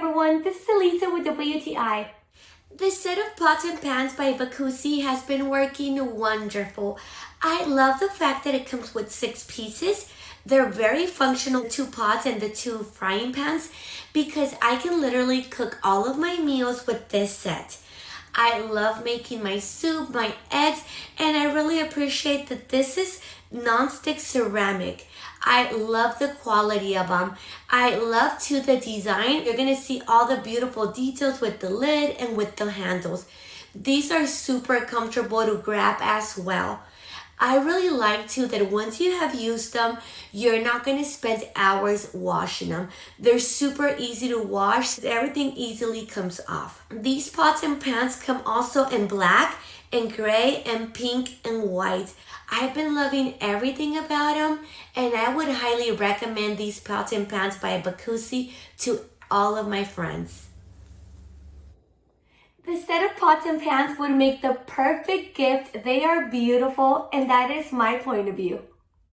everyone, this is Elisa with WTI. This set of pots and pans by Vkoocy has been working wonderful. I love the fact that it comes with 6 pieces. They're very functional, 2 pots and the 2 frying pans, because I can literally cook all of my meals with this set. I love making my soup, my eggs, and I really appreciate that this is nonstick ceramic. I love the quality of them. I love too the design. You're gonna see all the beautiful details with the lid and with the handles. These are super comfortable to grab as well. I really like too that once you have used them, you're not gonna spend hours washing them. They're super easy to wash. Everything easily comes off. These pots and pans come also in black and gray and pink and white. I've been loving everything about them, and I would highly recommend these pots and pans by Vkoocy to all of my friends. The set of pots and pans would make the perfect gift. They are beautiful, and that is my point of view.